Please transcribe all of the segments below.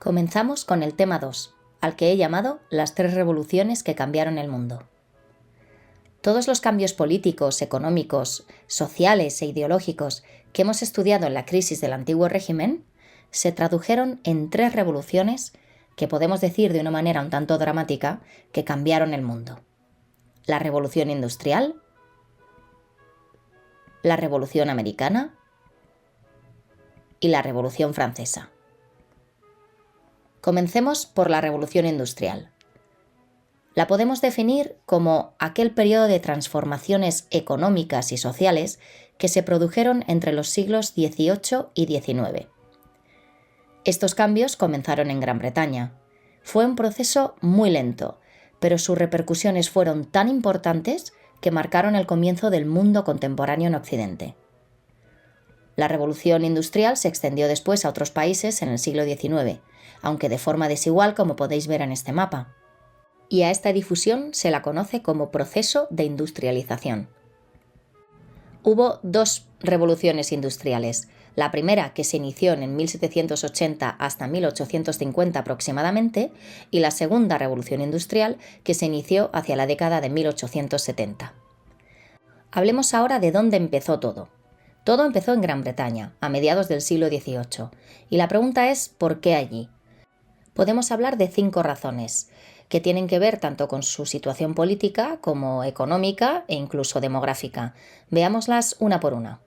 Comenzamos con el tema 2, al que he llamado las 3 revoluciones que cambiaron el mundo. Todos los cambios políticos, económicos, sociales e ideológicos que hemos estudiado en la crisis del antiguo régimen se tradujeron en 3 revoluciones que podemos decir de una manera un tanto dramática que cambiaron el mundo. La Revolución Industrial, la Revolución Americana y la Revolución Francesa. Comencemos por la Revolución Industrial. La podemos definir como aquel periodo de transformaciones económicas y sociales que se produjeron entre los siglos XVIII y XIX. Estos cambios comenzaron en Gran Bretaña. Fue un proceso muy lento, pero sus repercusiones fueron tan importantes que marcaron el comienzo del mundo contemporáneo en Occidente. La Revolución Industrial se extendió después a otros países en el siglo XIX, aunque de forma desigual, como podéis ver en este mapa. Y a esta difusión se la conoce como proceso de industrialización. Hubo 2 revoluciones industriales. La primera, que se inició en 1780 hasta 1850 aproximadamente, y la segunda revolución industrial, que se inició hacia la década de 1870. Hablemos ahora de dónde empezó todo. Todo empezó en Gran Bretaña, a mediados del siglo XVIII, y la pregunta es ¿por qué allí? Podemos hablar de 5 razones, que tienen que ver tanto con su situación política como económica e incluso demográfica. Veámoslas una por una.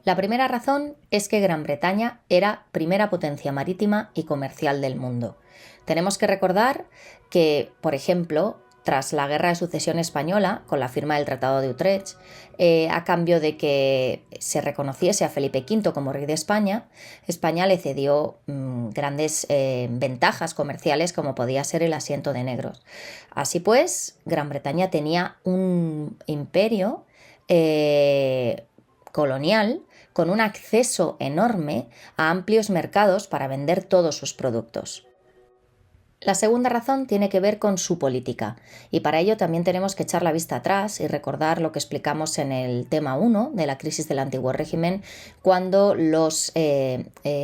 La primera razón es que Gran Bretaña era primera potencia marítima y comercial del mundo. Tenemos que recordar que, por ejemplo, tras la Guerra de Sucesión Española, con la firma del Tratado de Utrecht, a cambio de que se reconociese a Felipe V como rey de España, España le cedió grandes ventajas comerciales como podía ser el asiento de negros. Así pues, Gran Bretaña tenía un imperio colonial con un acceso enorme a amplios mercados para vender todos sus productos. La segunda razón tiene que ver con su política, y para ello también tenemos que echar la vista atrás y recordar lo que explicamos en el tema 1 de la crisis del antiguo régimen, cuando los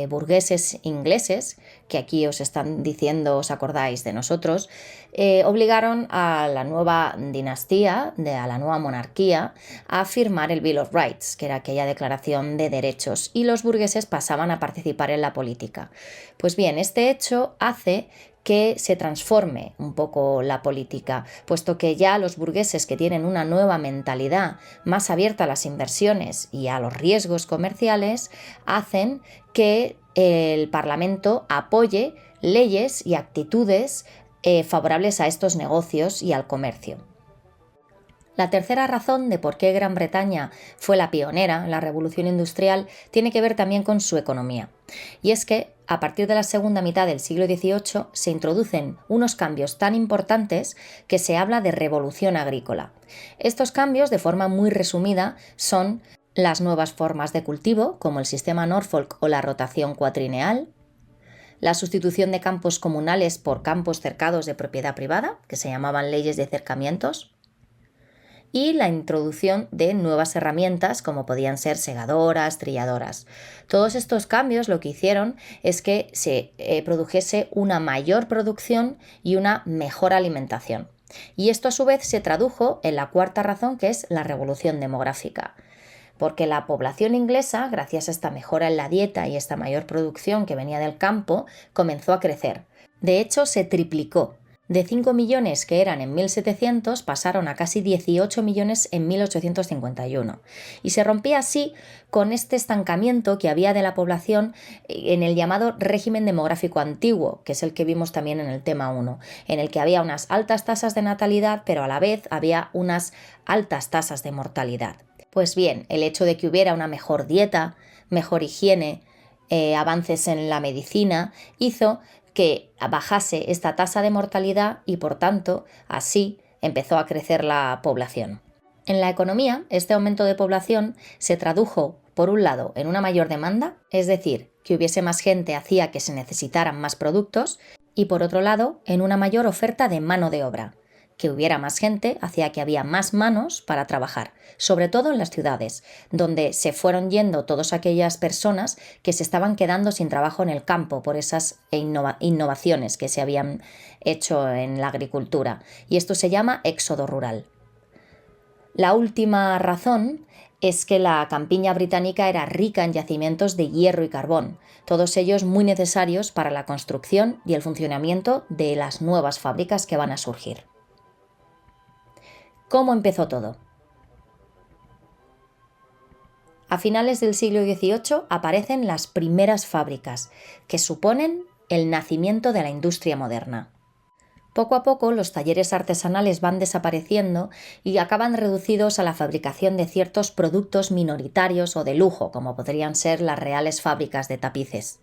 burgueses ingleses, que aquí os están diciendo, os acordáis de nosotros, obligaron a la nueva dinastía, a la nueva monarquía, a firmar el Bill of Rights, que era aquella declaración de derechos, y los burgueses pasaban a participar en la política. Pues bien, este hecho hace que se transforme un poco la política, puesto que ya los burgueses, que tienen una nueva mentalidad más abierta a las inversiones y a los riesgos comerciales, hacen que el Parlamento apoye leyes y actitudes favorables a estos negocios y al comercio. La tercera razón de por qué Gran Bretaña fue la pionera en la revolución industrial tiene que ver también con su economía. Y es que a partir de la segunda mitad del siglo XVIII se introducen unos cambios tan importantes que se habla de revolución agrícola. Estos cambios, de forma muy resumida, son las nuevas formas de cultivo, como el sistema Norfolk o la rotación cuatrienal, la sustitución de campos comunales por campos cercados de propiedad privada, que se llamaban leyes de cercamientos, y la introducción de nuevas herramientas como podían ser segadoras, trilladoras. Todos estos cambios lo que hicieron es que se produjese una mayor producción y una mejor alimentación. Y esto a su vez se tradujo en la cuarta razón, que es la revolución demográfica. Porque la población inglesa, gracias a esta mejora en la dieta y esta mayor producción que venía del campo, comenzó a crecer. De hecho, se triplicó. De 5 millones que eran en 1700 pasaron a casi 18 millones en 1851. Y se rompía así con este estancamiento que había de la población en el llamado régimen demográfico antiguo, que es el que vimos también en el tema 1, en el que había unas altas tasas de natalidad, pero a la vez había unas altas tasas de mortalidad. Pues bien, el hecho de que hubiera una mejor dieta, mejor higiene, avances en la medicina, hizo que bajase esta tasa de mortalidad y, por tanto, así empezó a crecer la población. En la economía, este aumento de población se tradujo, por un lado, en una mayor demanda, es decir, que hubiese más gente hacía que se necesitaran más productos, y por otro lado, en una mayor oferta de mano de obra, que hubiera más gente hacía que había más manos para trabajar, sobre todo en las ciudades, donde se fueron yendo todas aquellas personas que se estaban quedando sin trabajo en el campo por esas innovaciones que se habían hecho en la agricultura. Y esto se llama éxodo rural. La última razón es que la campiña británica era rica en yacimientos de hierro y carbón, todos ellos muy necesarios para la construcción y el funcionamiento de las nuevas fábricas que van a surgir. ¿Cómo empezó todo? A finales del siglo XVIII aparecen las primeras fábricas, que suponen el nacimiento de la industria moderna. Poco a poco los talleres artesanales van desapareciendo y acaban reducidos a la fabricación de ciertos productos minoritarios o de lujo, como podrían ser las reales fábricas de tapices.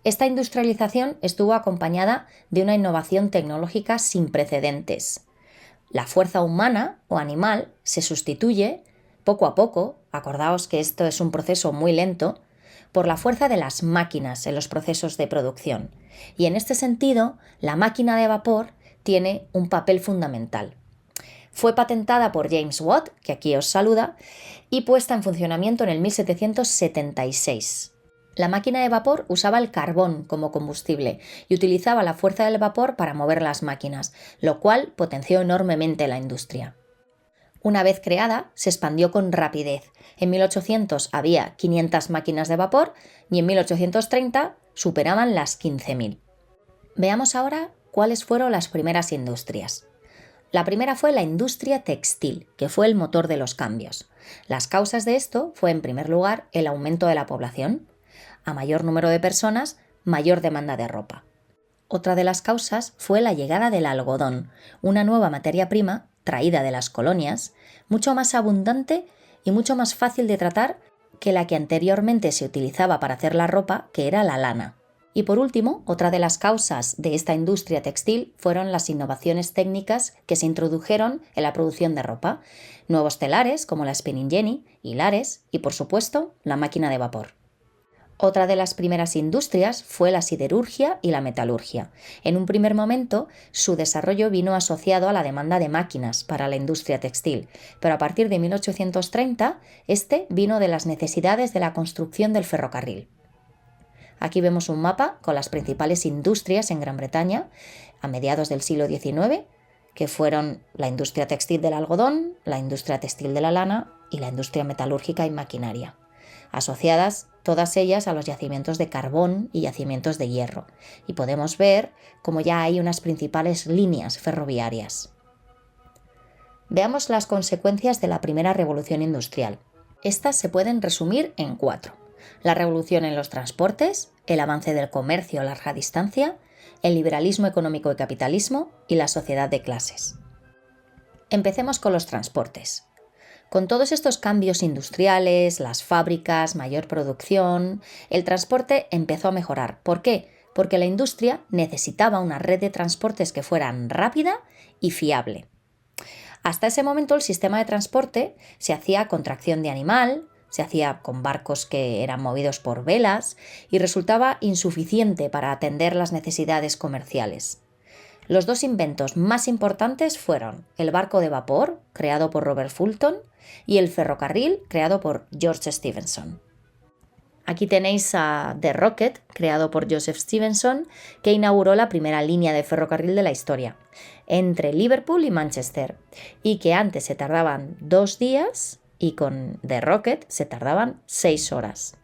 Esta industrialización estuvo acompañada de una innovación tecnológica sin precedentes. La fuerza humana o animal se sustituye poco a poco, acordaos que esto es un proceso muy lento, por la fuerza de las máquinas en los procesos de producción. Y en este sentido, la máquina de vapor tiene un papel fundamental. Fue patentada por James Watt, que aquí os saluda, y puesta en funcionamiento en el 1776. La máquina de vapor usaba el carbón como combustible y utilizaba la fuerza del vapor para mover las máquinas, lo cual potenció enormemente la industria. Una vez creada, se expandió con rapidez. En 1800 había 500 máquinas de vapor y en 1830 superaban las 15.000. Veamos ahora cuáles fueron las primeras industrias. La primera fue la industria textil, que fue el motor de los cambios. Las causas de esto fue, en primer lugar, el aumento de la población. A mayor número de personas, mayor demanda de ropa. Otra de las causas fue la llegada del algodón, una nueva materia prima traída de las colonias, mucho más abundante y mucho más fácil de tratar que la que anteriormente se utilizaba para hacer la ropa, que era la lana. Y por último, otra de las causas de esta industria textil fueron las innovaciones técnicas que se introdujeron en la producción de ropa, nuevos telares como la spinning jenny, hilares y, por supuesto, la máquina de vapor. Otra de las primeras industrias fue la siderurgia y la metalurgia. En un primer momento, su desarrollo vino asociado a la demanda de máquinas para la industria textil, pero a partir de 1830, este vino de las necesidades de la construcción del ferrocarril. Aquí vemos un mapa con las principales industrias en Gran Bretaña a mediados del siglo XIX, que fueron la industria textil del algodón, la industria textil de la lana y la industria metalúrgica y maquinaria, asociadas todas ellas a los yacimientos de carbón y yacimientos de hierro, y podemos ver cómo ya hay unas principales líneas ferroviarias. Veamos las consecuencias de la primera revolución industrial. Estas se pueden resumir en 4. La revolución en los transportes, el avance del comercio a larga distancia, el liberalismo económico y capitalismo y la sociedad de clases. Empecemos con los transportes. Con todos estos cambios industriales, las fábricas, mayor producción, el transporte empezó a mejorar. ¿Por qué? Porque la industria necesitaba una red de transportes que fueran rápida y fiable. Hasta ese momento el sistema de transporte se hacía con tracción de animal, se hacía con barcos que eran movidos por velas y resultaba insuficiente para atender las necesidades comerciales. Los dos inventos más importantes fueron el barco de vapor, creado por Robert Fulton, y el ferrocarril, creado por George Stephenson. Aquí tenéis a The Rocket, creado por Joseph Stephenson, que inauguró la primera línea de ferrocarril de la historia, entre Liverpool y Manchester, y que antes se tardaban 2 días y con The Rocket se tardaban 6 horas.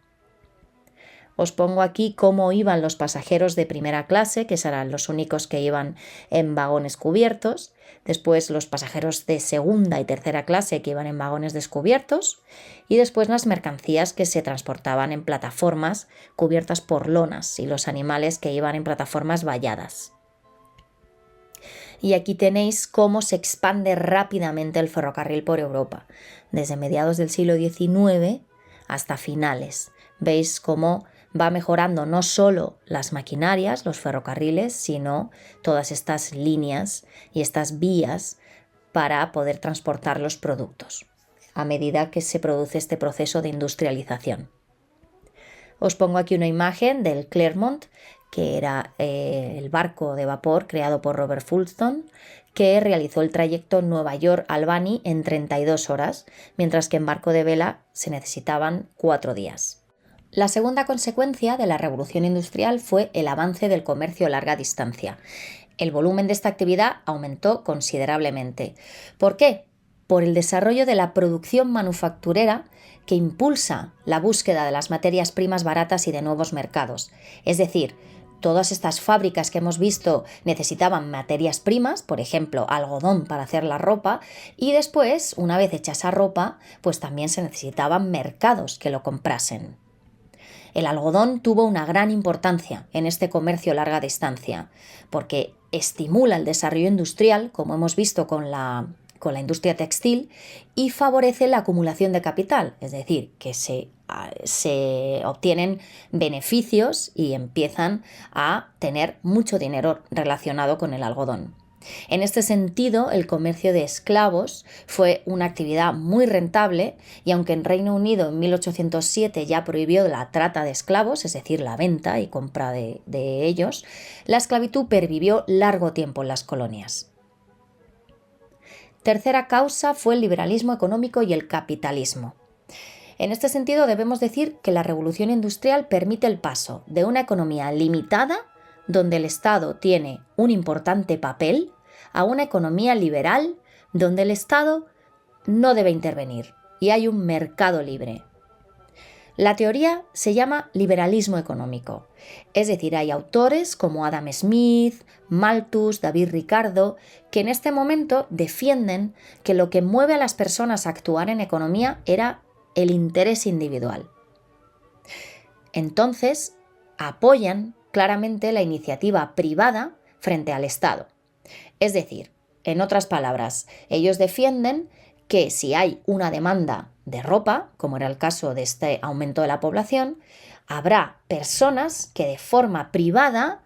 Os pongo aquí cómo iban los pasajeros de primera clase, que serán los únicos que iban en vagones cubiertos. Después los pasajeros de segunda y tercera clase, que iban en vagones descubiertos. Y después las mercancías que se transportaban en plataformas cubiertas por lonas y los animales que iban en plataformas valladas. Y aquí tenéis cómo se expande rápidamente el ferrocarril por Europa, desde mediados del siglo XIX hasta finales. Veis cómo va mejorando no solo las maquinarias, los ferrocarriles, sino todas estas líneas y estas vías para poder transportar los productos, a medida que se produce este proceso de industrialización. Os pongo aquí una imagen del Clermont, que era el barco de vapor creado por Robert Fulton, que realizó el trayecto Nueva York-Albany en 32 horas, mientras que en barco de vela se necesitaban 4 días. La segunda consecuencia de la revolución industrial fue el avance del comercio a larga distancia. El volumen de esta actividad aumentó considerablemente. ¿Por qué? Por el desarrollo de la producción manufacturera que impulsa la búsqueda de las materias primas baratas y de nuevos mercados. Es decir, todas estas fábricas que hemos visto necesitaban materias primas, por ejemplo, algodón para hacer la ropa, y después, una vez hecha esa ropa, pues también se necesitaban mercados que lo comprasen. El algodón tuvo una gran importancia en este comercio a larga distancia, porque estimula el desarrollo industrial, como hemos visto con la industria textil, y favorece la acumulación de capital, es decir, que se obtienen beneficios y empiezan a tener mucho dinero relacionado con el algodón. En este sentido, el comercio de esclavos fue una actividad muy rentable y aunque en Reino Unido en 1807 ya prohibió la trata de esclavos, es decir, la venta y compra de ellos, la esclavitud pervivió largo tiempo en las colonias. Tercera causa fue el liberalismo económico y el capitalismo. En este sentido, debemos decir que la revolución industrial permite el paso de una economía limitada, donde el Estado tiene un importante papel, a una economía liberal, donde el Estado no debe intervenir y hay un mercado libre. La teoría se llama liberalismo económico, es decir, hay autores como Adam Smith, Malthus, David Ricardo, que en este momento defienden que lo que mueve a las personas a actuar en economía era el interés individual. Entonces, apoyan claramente la iniciativa privada frente al Estado. Es decir, en otras palabras, ellos defienden que si hay una demanda de ropa, como era el caso de este aumento de la población, habrá personas que de forma privada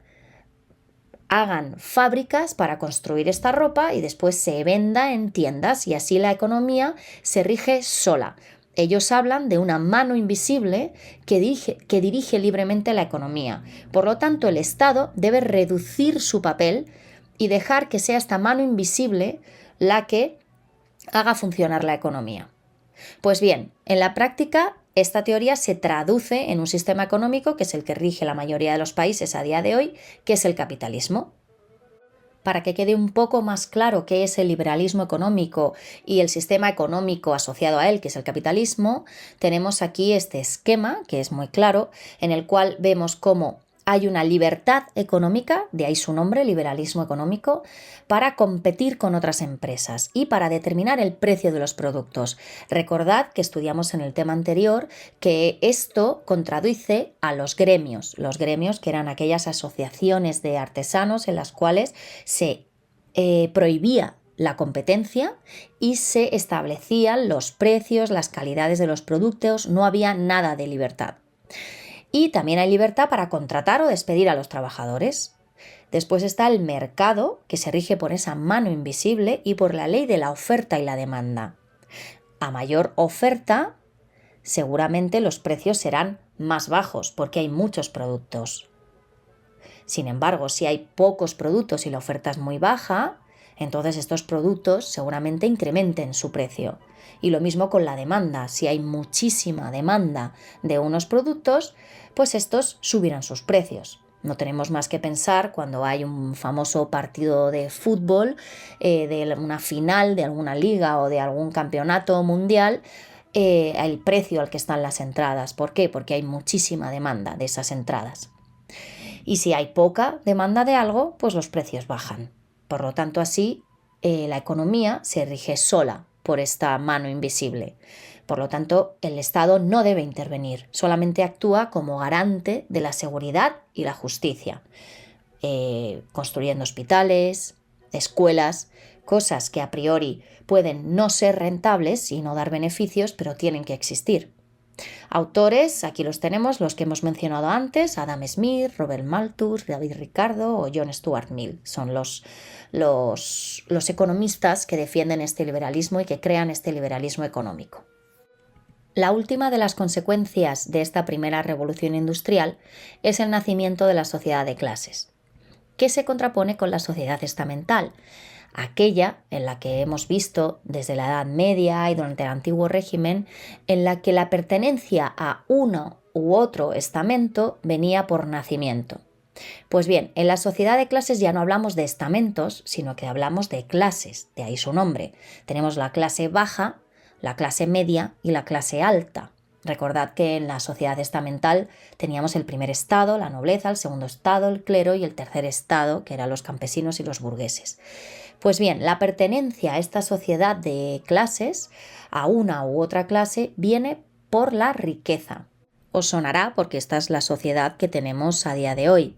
hagan fábricas para construir esta ropa y después se venda en tiendas y así la economía se rige sola. Ellos hablan de una mano invisible que dirige libremente la economía. Por lo tanto, el Estado debe reducir su papel y dejar que sea esta mano invisible la que haga funcionar la economía. Pues bien, en la práctica, esta teoría se traduce en un sistema económico que es el que rige la mayoría de los países a día de hoy, que es el capitalismo. Para que quede un poco más claro qué es el liberalismo económico y el sistema económico asociado a él, que es el capitalismo, tenemos aquí este esquema, que es muy claro, en el cual vemos cómo hay una libertad económica, de ahí su nombre, liberalismo económico, para competir con otras empresas y para determinar el precio de los productos. Recordad que estudiamos en el tema anterior que esto contradice a los gremios que eran aquellas asociaciones de artesanos en las cuales se prohibía la competencia y se establecían los precios, las calidades de los productos, no había nada de libertad. Y también hay libertad para contratar o despedir a los trabajadores. Después está el mercado, que se rige por esa mano invisible y por la ley de la oferta y la demanda. A mayor oferta, seguramente los precios serán más bajos porque hay muchos productos. Sin embargo, si hay pocos productos y la oferta es muy baja, entonces estos productos seguramente incrementen su precio. Y lo mismo con la demanda. Si hay muchísima demanda de unos productos, pues estos subirán sus precios. No tenemos más que pensar cuando hay un famoso partido de fútbol, de una final de alguna liga o de algún campeonato mundial, el precio al que están las entradas. ¿Por qué? Porque hay muchísima demanda de esas entradas. Y si hay poca demanda de algo, pues los precios bajan. Por lo tanto, así la economía se rige sola por esta mano invisible. Por lo tanto, el Estado no debe intervenir, solamente actúa como garante de la seguridad y la justicia, construyendo hospitales, escuelas, cosas que a priori pueden no ser rentables y no dar beneficios, pero tienen que existir. Autores, aquí los tenemos, los que hemos mencionado antes, Adam Smith, Robert Malthus, David Ricardo o John Stuart Mill. Son los economistas que defienden este liberalismo y que crean este liberalismo económico. La última de las consecuencias de esta primera revolución industrial es el nacimiento de la sociedad de clases, que se contrapone con la sociedad estamental, aquella en la que hemos visto desde la Edad Media y durante el antiguo régimen, en la que la pertenencia a uno u otro estamento venía por nacimiento. Pues bien, en la sociedad de clases ya no hablamos de estamentos, sino que hablamos de clases, de ahí su nombre. Tenemos la clase baja, la clase media y la clase alta. Recordad que en la sociedad estamental teníamos el primer estado, la nobleza, el segundo estado, el clero y el tercer estado, que eran los campesinos y los burgueses. Pues bien, la pertenencia a esta sociedad de clases, a una u otra clase, viene por la riqueza. Os sonará porque esta es la sociedad que tenemos a día de hoy.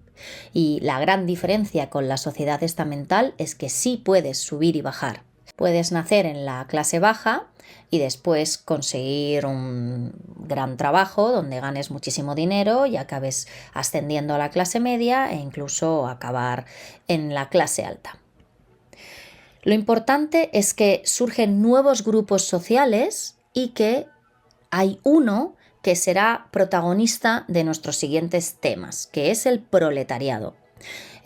Y la gran diferencia con la sociedad estamental es que sí puedes subir y bajar. Puedes nacer en la clase baja y después conseguir un gran trabajo donde ganes muchísimo dinero y acabes ascendiendo a la clase media e incluso acabar en la clase alta. Lo importante es que surgen nuevos grupos sociales y que hay uno que será protagonista de nuestros siguientes temas, que es el proletariado.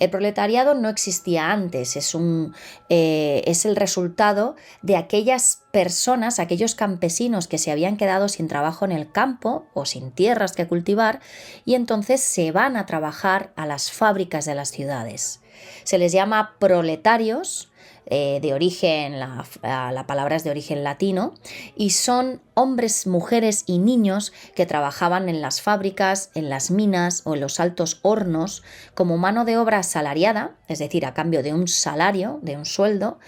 El proletariado no existía antes, es el resultado de aquellas personas, aquellos campesinos que se habían quedado sin trabajo en el campo o sin tierras que cultivar y entonces se van a trabajar a las fábricas de las ciudades. Se les llama proletarios. De origen, la palabra es de origen latino, y son hombres, mujeres y niños que trabajaban en las fábricas, en las minas o en los altos hornos como mano de obra asalariada, es decir, a cambio de un salario, de un sueldo,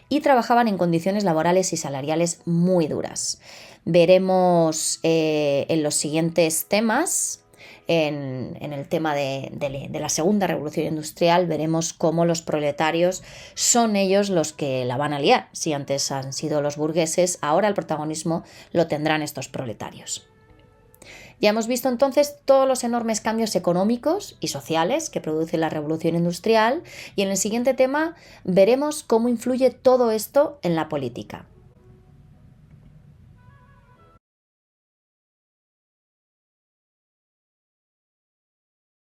y trabajaban en condiciones laborales y salariales muy duras. Veremos en los siguientes temas. En el tema de la segunda revolución industrial veremos cómo los proletarios son ellos los que la van a liar. Si antes han sido los burgueses, ahora el protagonismo lo tendrán estos proletarios. Ya hemos visto entonces todos los enormes cambios económicos y sociales que produce la revolución industrial y en el siguiente tema veremos cómo influye todo esto en la política.